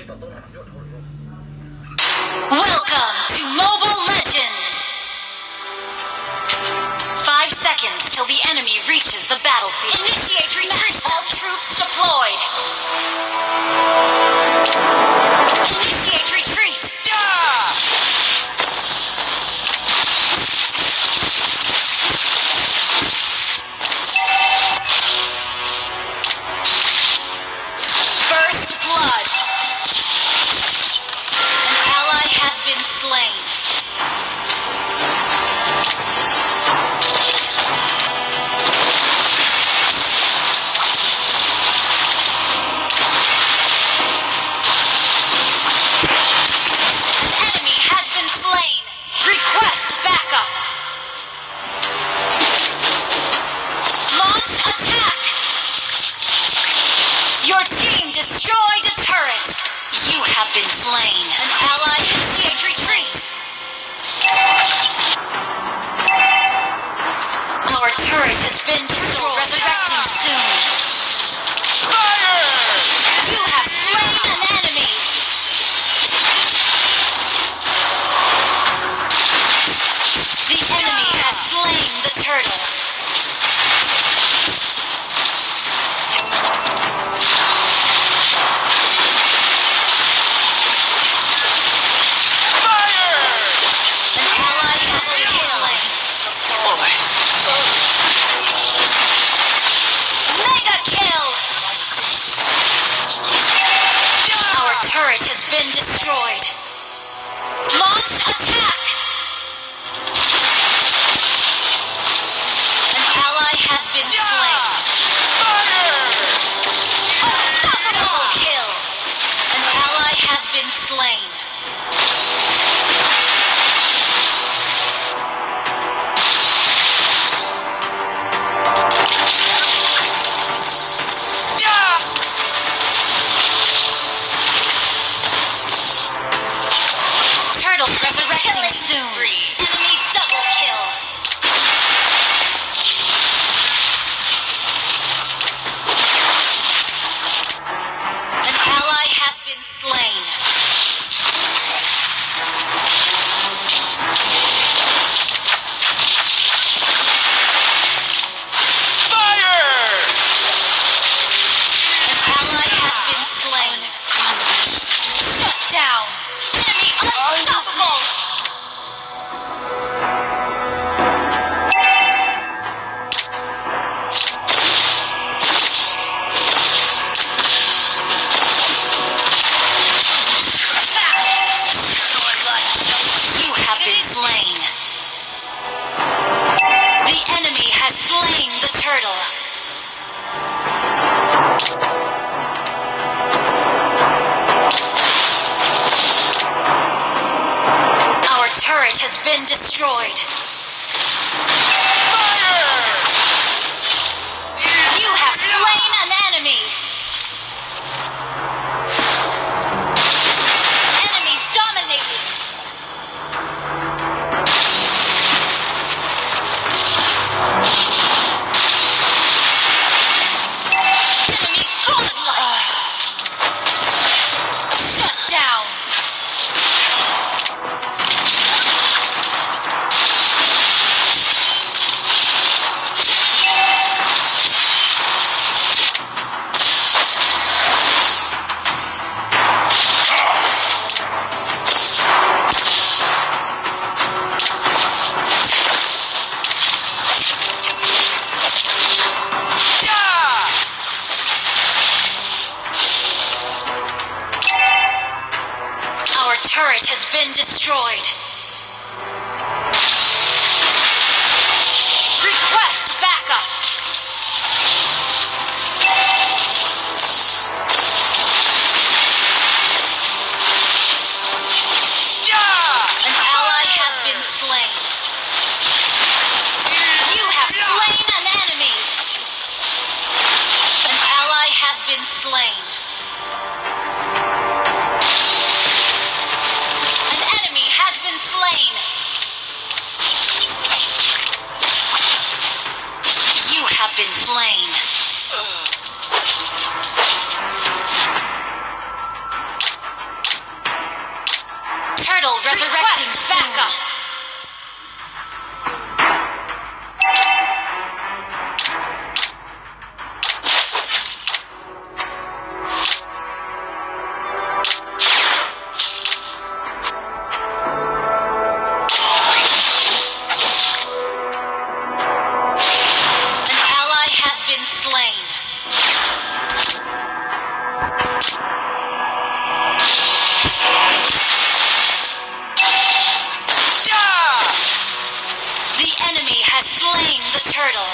Welcome to Mobile Legends! 5 seconds till the enemy reaches the battlefield. Initiate retreat! All troops deployed! Initiate retreat! First blood! An ally has been slain. Been slain. An ally initiate retreat. Our turret has been destroyed. Resurrecting soon. Fire! You have slain an enemy. The enemy has slain the turtle. Been destroyed. Launch attack! An ally has been slain. Unstoppable kill! An ally has been slain. Resurrecting soon. Enemy double kill. An ally has been slain. Fire! An ally has been slain. Shut down. Enemy unstoppable. Slain the turtle. Our turret has been destroyed. Fire! You have slain an enemy. Enemy dominated. Our turret has been destroyed. Request backup. An ally has been slain. You have slain an enemy. An ally has been slain. Slain. You have been slain. slain the turtle.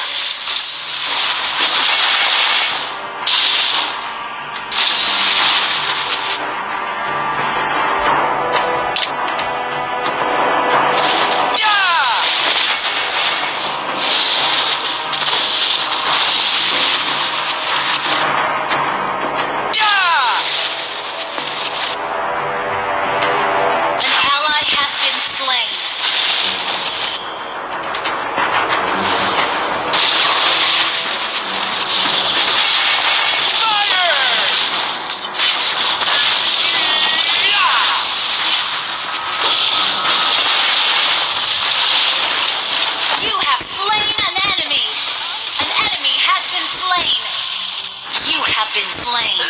Been slain.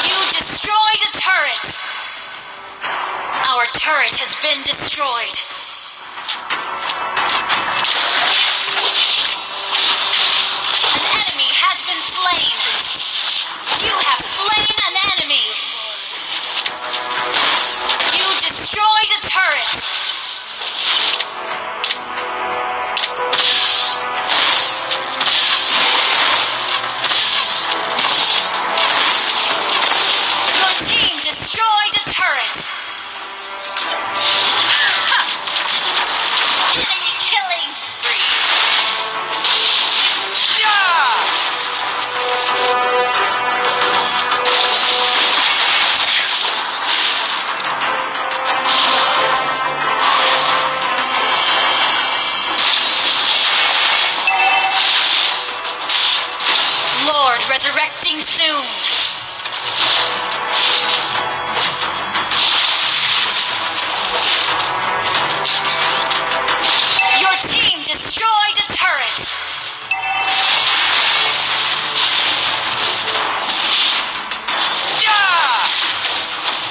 You destroyed a turret. Our turret has been destroyed. An enemy has been slain. You have slain an enemy. You destroyed a turret. Resurrecting soon. Your team destroyed a turret.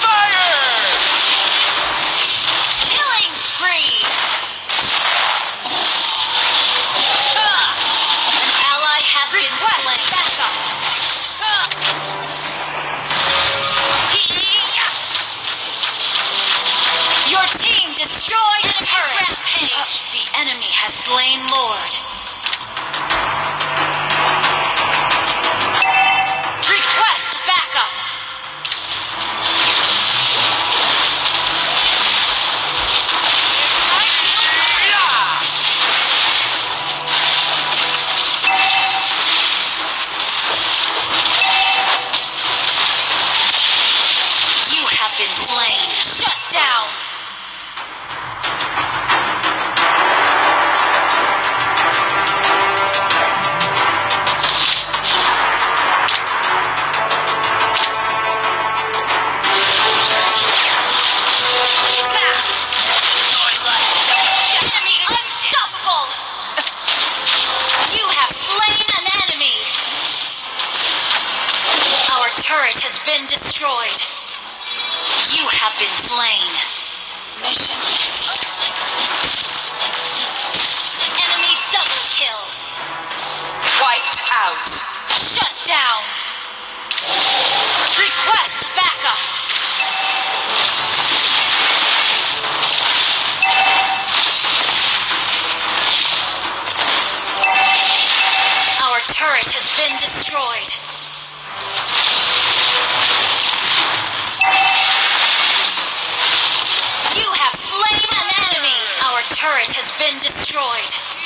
Fire! Killing spree. An ally has been slain. Your team destroyed a turret. Rampage. The enemy has slain Lord. Request backup. You have been slain. Shut down. Enemy unstoppable. You have slain an enemy. Our turret has been destroyed. You have been slain. Mission. Enemy double kill. Wiped out. Shut down. Request backup. Our turret has been destroyed. You have slain an enemy. Our turret has been destroyed.